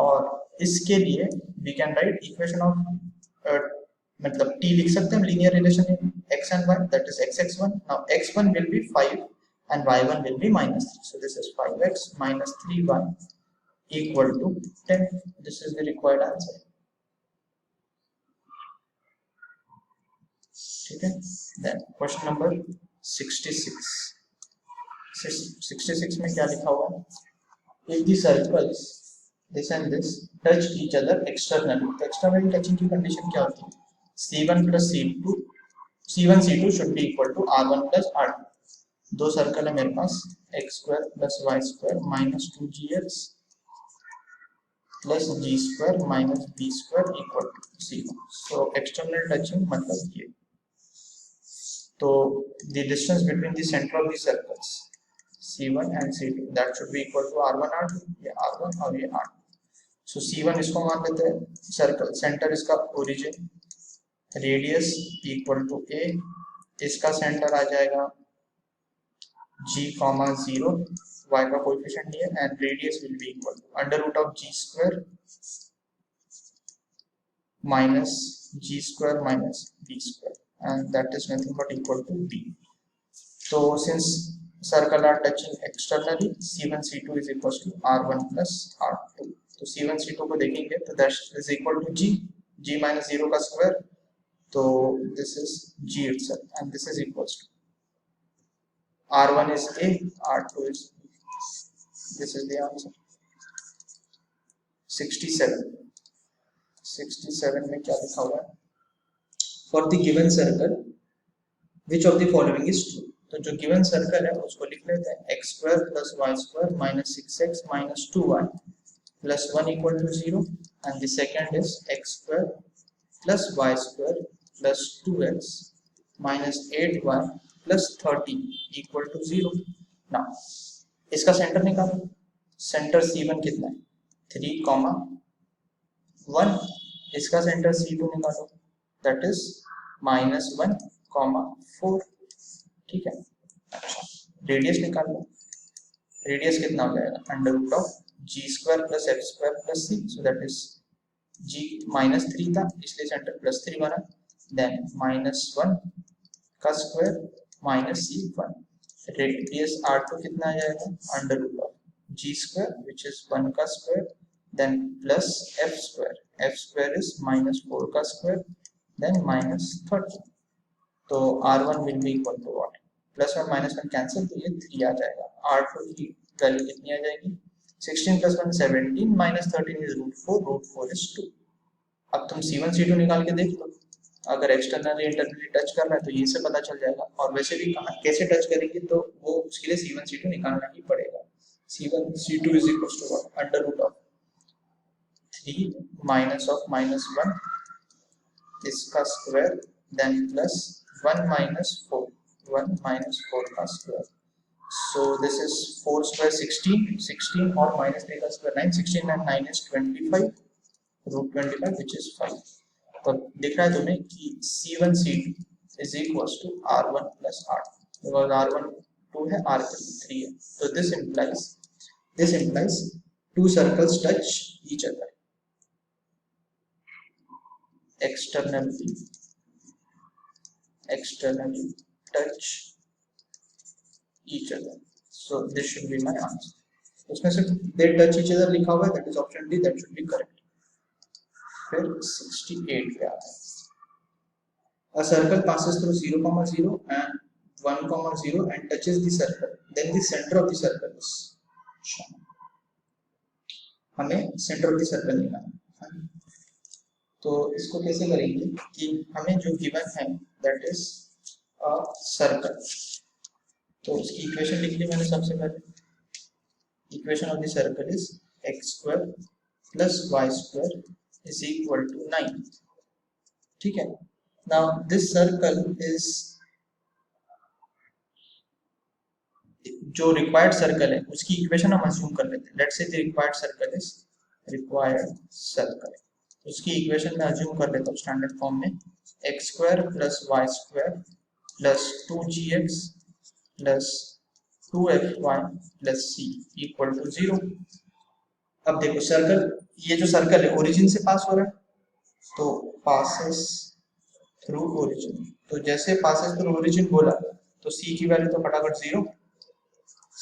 और इसके लिए we can write equation of मतलब t लिख सकते हैं linear relation in x and y, that is x(x1). Now x1 will be 5 and y1 will be -3, so this is 5x - 3y = 10. This is the required answer. ठीक है, then question number 66. 66 में क्या लिखा हुआ है? If the circles this and this touch each other externally, तो externally touching की condition क्या होती है? C1 + C2, C1 C2 should be equal to R1 + R2. दो सर्कल है मेरे पास, x² + y² - 2gx + g² - b² = 0. So external touching मतलब ये, तो the distance between the center of the circles C1 and C2 that should be equal to R1 R2, ये R1 और ये R2. So C1 इसको मान लेते हैं सर्कल, सेंटर इसका origin, radius equal to A, इसका सेंटर आ जाएगा G, 0, y का कोएफिशिएंट नहीं है, and radius will be equal to √g² - g² - b², and that is nothing but equal to b. So since circle are touching externally, C1 C2 is equal to R1 + R2. तो C1 C2 को देखेंगे तो that is equal to g - 0 का square, तो this is g itself, and this is equals to R1 is A, R2 is B. This is the answer. 67 में क्या लिखा हुआ है? For the given circle, which of the following is true? तो जो given circle है उसको लिख लेते हैं, x² + y² - 6x - 2y + 1 = 0, and the second is x² + y² + 2x - 8y + 30 = 0. Now इसका सेंटर निकालो, सेंटर C1 कितना है? 3, 1, इसका सेंटर C2 निकालो, दैट इज -1, 4. ठीक है, अच्छा रेडियस निकाल लो, रेडियस कितना हो जाएगा? √g² + f² + c, so that is g -3 था इसलिए सेंटर +3 बना, देन -1 का स्क्वायर माइनस सी 1, रेडियस R2 कितना आ जाएगा under root of G square which is 1 का square then plus F square is minus 4 का स्क्वायर देन माइनस 30। तो R1 will be equal to what, plus one minus one cancel, तो ये 3 आ जाएगा। R2 की वैल्यू कितनी आ जाएगी 16 plus 1 17 minus 13 is root 4 is 2। अब तुम C1 C2 निकाल के देख लो, अगर एक्सटर्नली इंटरनली टच कर रहा है तो ये से पता चल जाएगा, और वैसे भी कहाँ कैसे टच करेंगे तो वो उसके लिए C1 C2 निकालना ही पड़ेगा। C1 C2 is equal to what under root of 3 minus of minus 1 इसका स्क्वायर देन प्लस 1 minus 4 का square, so this is 4 square 16 और minus 3 का square 9, 16 and 9 is 25 root 25 which is 5। तो दिख रहा है तुम्हें कि C1 C2 is equals to R1 plus R2 because R1 2 है R3 3 है, so this implies two circles touch each other externally touch each other, so this should be my answer। उसमें से they touch each other लिखा हुआ है, that is option D, that should be correct। फिर 68 पे आता है, a circle passes through 0, 0 and 1, 0 and touches the circle, then the center of the circle is shown। हमें center of the circle निकालना है, तो इसको कैसे करेंगे कि हमें जो गिवन है दैट इज अ सर्कल, तो उसकी इक्वेशन लिख ली मैंने सबसे पहले। Equation of the circle is x square plus y square is equal to 9, ठीक है। नाउ दिस सर्कल इज, जो रिक्वायर्ड सर्कल है उसकी इक्वेशन हम अज्यूम कर लेते हैं। Let's say the required circle is required circle, उसकी इक्वेशन में अज्यूम कर लेता हूँ स्टैंडर्ड फॉर्म में x square plus y square plus 2gx plus 2fy plus c equal to 0। अब देखो सर्कल, ये जो सर्कल है ओरिजिन से पास हो रहा है, तो पासेस थ्रू ओरिजिन, तो जैसे पासेस थ्रू ओरिजिन बोला तो c की वैल्यू तो फटाफट 0,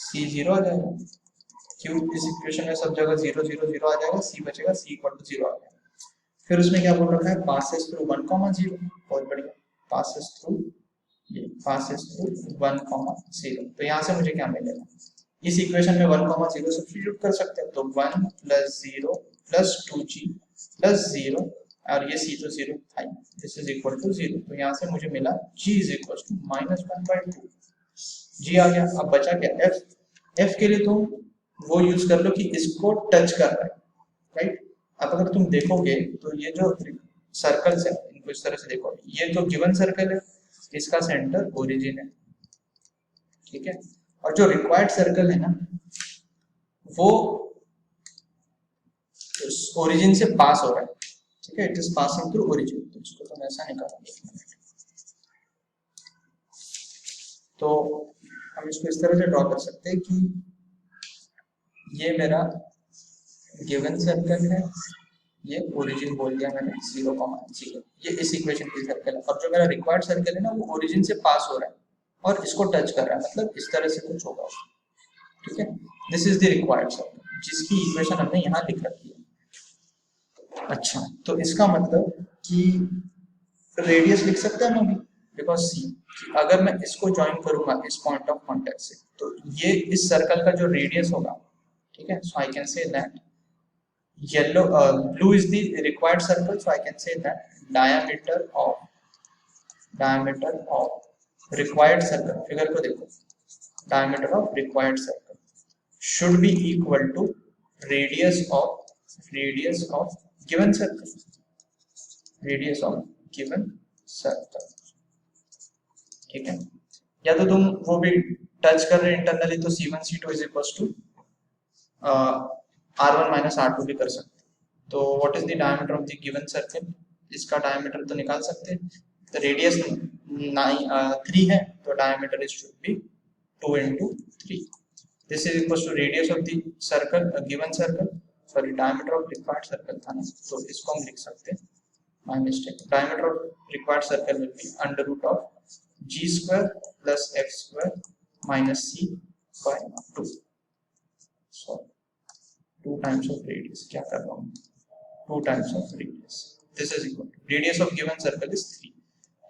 c 0 आ जाएगा, क्यों इस इक्वेशन में सब जगह 0 0 0 आ जाएगा, c बचेगा, c इक्वल टू 0 आ जाएगा। फिर उसमें क्या बोल रखा है पासेस थ्रू 1, 0, बहुत बढ़िया, पासेस थ्रू 1, 0, तो यहाँ से मुझे क्या मिलेगा, इस इक्वेशन में 1, 0 सब्स्टिट्यूट कर सकते हैं, तो 1 प्लस 0 प्लस 2g प्लस 0 और ये c तो 0 था, दिस इज इक्वल टू 0, तो यहाँ से मुझे मिला g is equal to -1/2, g आ गया। अब बचा क्या f के लिए तुम वो यूज कर लो कि इसको टच कर रहा है, राइट। अब अगर तुम देखोगे तो ये जो सर्कल्स है इनको इस तरह से देखो, ये तो गिवन सर्कल है, इसका सेंटर ओरिजिन है, ठीक है, और जो रिक्वायर्ड सर्कल है ना वो ओरिजिन से पास हो रहा है, ठीक है, it is passing through origin, तो इसको तुम ऐसा निकालोगे, तो हम इसको इस तरह से ड्रॉ कर सकते हैं कि ये मेरा गिवन सर्कल है, ये ओरिजिन बोल दिया मैंने 0, 0, ये इस इक्वेशन की सर्कल है, और जो मेरा रिक्वायर्ड सर्कल है ना वो ओरिजिन से पास हो रहा है और इसको टच कर रहा है, मतलब इस तरह से कुछ होगा, ठीक है। This is the required circle जिसकी इक्वेशन हमने यहाँ लिख रखी है। अच्छा, तो इसका मतलब कि रेडियस लिख सकते हैं हम अभी, बिकॉज सी अगर मैं इसको ज्वाइन करूंगा इस पॉइंट ऑफ कॉन्टेक्ट से, तो ये इस सर्कल का जो रेडियस होगा, ठीक है, so I can say that yellow blue is the required circle, so I can say that diameter of required circle, figure को देखो, diameter of required circle should be equal to radius of given circle, ठीक है। या तो तुम वो भी touch कर रहे इंटरनली, तो C1 C2 is equals to R1 minus R2 भी कर सकते हैं। तो what is the diameter of the given circle, इसका डायमीटर तो निकाल सकते हैं, तो रेडियस 3 है, तो diameter is should be 2 into 3, this is equal to radius of the circle given circle, sorry diameter of required circle था ना, तो इसको हम लिख सकते हैं, my mistake, diameter of required circle will be under root of G square plus F square minus C by 2. So 2 times of radius, क्या कर रहा हूँ, 2 times of radius, this is equal to radius of given circle is 3.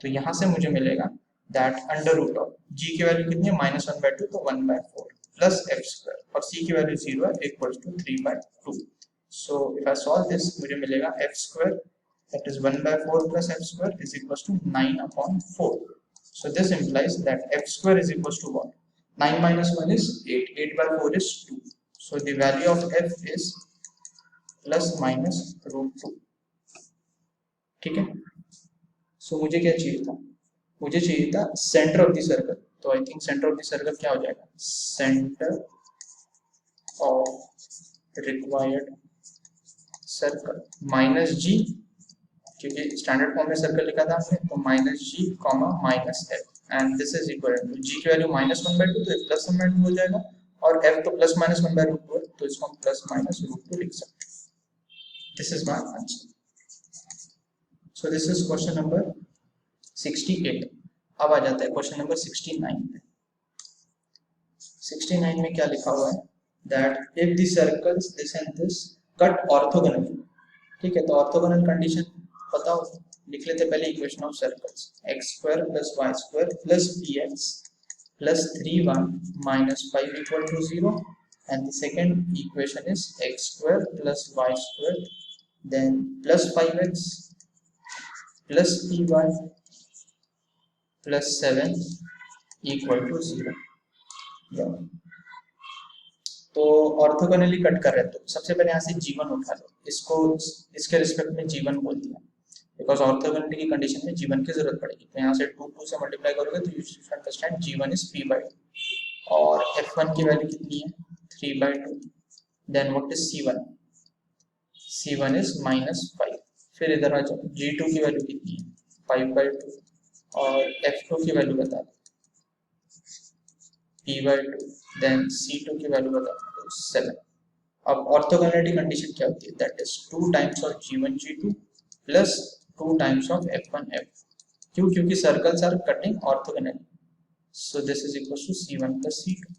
तो यहाँ से मुझे मिलेगा that under root of G की वैल्यू कितनी है -1/2, तो 1/4 प्लस एफ स्क्वायर, और सी की वैल्यू 0 है, equals to 3/2. So if I solve this, मुझे मिलेगा F square that is 1/4 plus f square is equals to 9/4. So this implies that f square is equals to what? 9 minus 1 is 8. 8/4 is 2. So the value of f is plus minus root 2. ठीक है. So मुझे क्या चाहिए था, मुझे चाहिए था centre of the circle. तो I think centre of the circle क्या हो जाएगा, centre of required circle minus g, क्योंकि स्टैंडर्ड फॉर्म में सर्कल लिखा था हमने, तो minus g comma minus f, and this is equal to g की वैल्यू -1/2, तो ये प्लस 1/2 हो जाएगा, और एफ तो प्लस माइनस 1/2 है, तो इसको हम प्लस माइनस √2 लिख सकते हैं. This is my answer. So this is question number 68. अब आ जाता है क्वेश्चन नंबर 69 पे. 69 में क्या लिखा हुआ है, that if the circles this and this cut orthogonally. ठीक है, तो ऑर्थोगोनल कंडीशन पता हो, लिख लेते पहले equation of circles, x square plus y square plus px plus 3y minus 5 equal to 0, and the second equation is x square plus y square then plus 5x plus py plus 7 equal to 0. तो orthogonally cut कर रहे हैं, तो सबसे पहले यहाँ से g1 उठा लो, इसको इसके रिस्पेक्ट में g1 बोल दिया, बिकॉज ऑर्थोगोनलिटी की कंडीशन में g1 की जरूरत पड़ेगी. तो यहाँ से 2 से मल्टीप्लाई करोगे तो you should understand g1 is p/2, और f1 की वैल्यू कितनी है 3/2. Then what is c1, c1 is -5. फिर इधर आ जाओ, g2 की वैल्यू कितनी है 5/2, और f2 की वैल्यू बता दो p/2, देन c2 की वैल्यू बता दो 7. अब ऑर्थोगोनलिटी कंडीशन क्या होती है, that is 2 times of g1 g2 plus 2 times of f1 f. क्यों, क्योंकि circles are cutting orthogonally. So this is equal to c1 plus c2.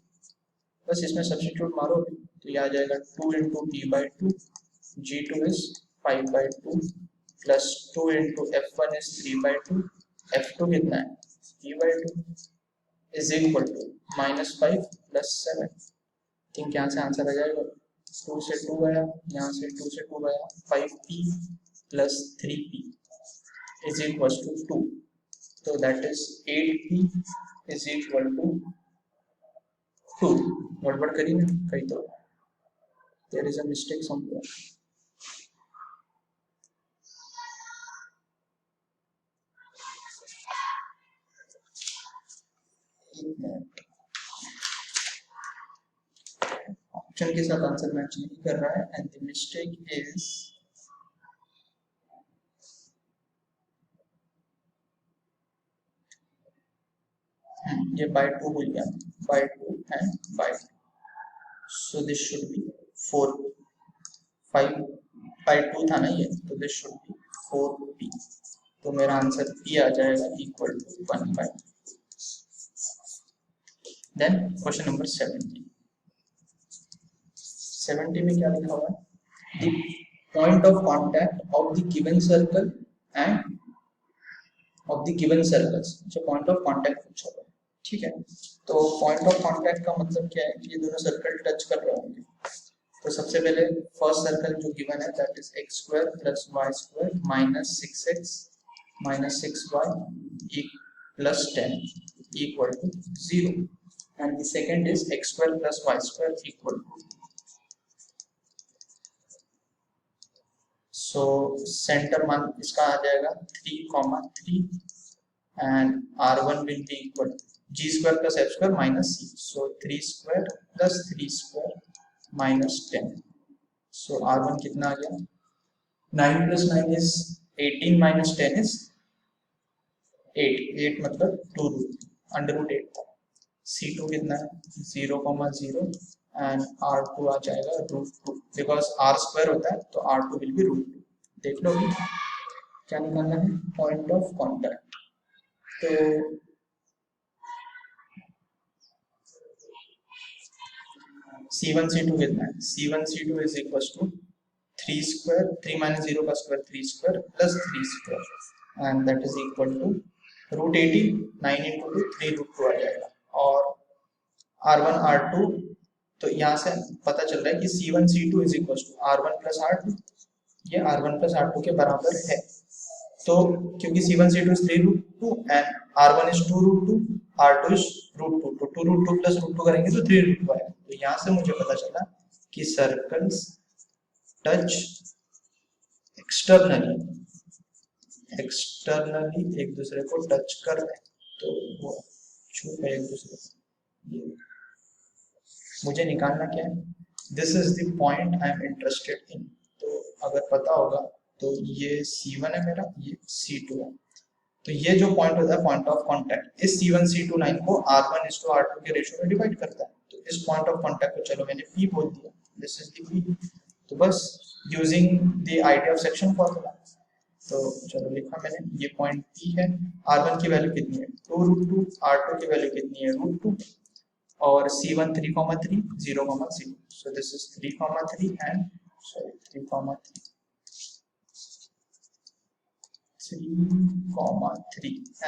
बस इसमें सब्स्टिट्यूट मारो तो ये आ जाएगा 2 into p/2, g2 is 5/2 plus 2 into f1 is 3/2, f2 कितना है p/2 is equal to -5 plus 7. Think यहाँ से आंसर आ जाएगा, 2 से 2 गया, यहाँ से 2 से 2 गया, 5p plus 3p is equal to 2. तो that is 8p is equal to 2. गड़बड़ करी ना कहीं, तो there is a mistake somewhere. Option के साथ आंसर मैच नहीं कर रहा है, एंड द मिस्टेक इज ये by 2 हो गया, by 2 and by 2. So this should be 4, 5 by 2 था ना ये, तो this should be 4p. तो मेरा आंसर p आ जाएगा equal to 1/2. Then question number 70. 70 में क्या लिखा हुआ है, the point of contact of the given circle and of the given circles. जो पॉइंट ऑफ कांटेक्ट पूछा हुआ है, ठीक है. तो पॉइंट ऑफ कांटेक्ट का मतलब क्या है कि ये दोनों सर्कल टच कर रहे होंगे. तो सबसे पहले फर्स्ट सर्कल जो गिवन है that is x square plus y square minus 6x minus 6y plus 10 equal to 0, and the second is x square plus y square equal to. So centre मान इसका आ जाएगा 3,3, and r1 will be equal g square plus f square minus c. So 3 square plus 3 square minus 10. So r1 कितना आ गया, 9 plus 9 is 18 minus 10 is 8. 8 मतलब 2 root under root 8 था. c2 कितना है 0,0, एंड r2 आ जाएगा √2, बिकॉज r स्क्वायर होता है तो r2 विल बी √2. देख लो क्या निकालना है, पॉइंट ऑफ कांटेक्ट. तो C1 C2 कितना है, C1 C2 is equal to 3 square, 3 minus 0 का square 3 square plus 3 square and that is equal to root 80, 9 into 2 3 root 2 आ जाएगा। और R1 R2, तो यहाँ से पता चल रहा है कि C1 C2 is equal to R1 plus R2, ये R1 प्लस R2 के बराबर है। तो क्योंकि C1 C2 is 3 root 2 and R1 is 2 root 2, R2 is root 2, तो 2 root 2 plus root 2 करेंगे तो 3 root 2 आएगा। तो यहाँ से मुझे पता चला कि सर्कल्स टच एक्सटर्नली एक दूसरे को टच कर रहे हैं, तो वो छू रहे एक दूसरे को। मुझे निकालना क्या है, this is the point I am interested in. तो अगर पता होगा तो ये C1 है मेरा, ये C2 है। तो ये जो पॉइंट होता है पॉइंट ऑफ कांटेक्ट, इस C1 C2 लाइन को R1:R2 के रेशियो में डिवाइड करता है। तो इस पॉइंट ऑफ कांटेक्ट को चलो मैंने P बोल दिया, दिस इज द P। तो बस using the idea of section formula, तो चलो लिखा मैंने, ये पॉइंट P है। R1 की वैल्यू कितनी है 2 रूट 2, R2 की वैल्यू कितनी है रूट 2, और C1 3,3 0,0। So this is 3,3 and 3,3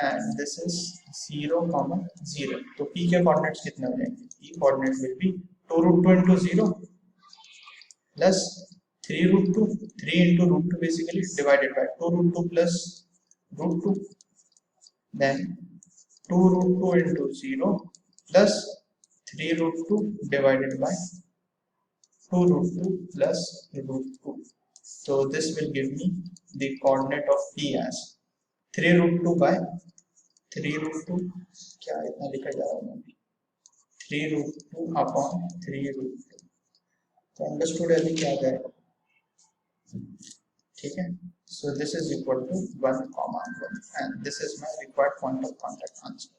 and this is 0,0। तो P के कोऑर्डिनेट्स कितने हो जाएंगे, P coordinate will be 2 root 2 into 0 plus 3 root 2, 3 into root 2 basically divided by 2 root 2 plus root 2, then 2 root 2 into 0 plus 3 root 2 divided by 2 root 2 plus root 2. So this will give me the coordinate of P as 3 root 2 by 3 root 2, क्या इतना लिखा जा रहा है, 3 root 2 upon 3 root 2। तो understood अभी क्या जाएगा, ठीक है। So this is equal to 1,1 and this is my required point of contact answer।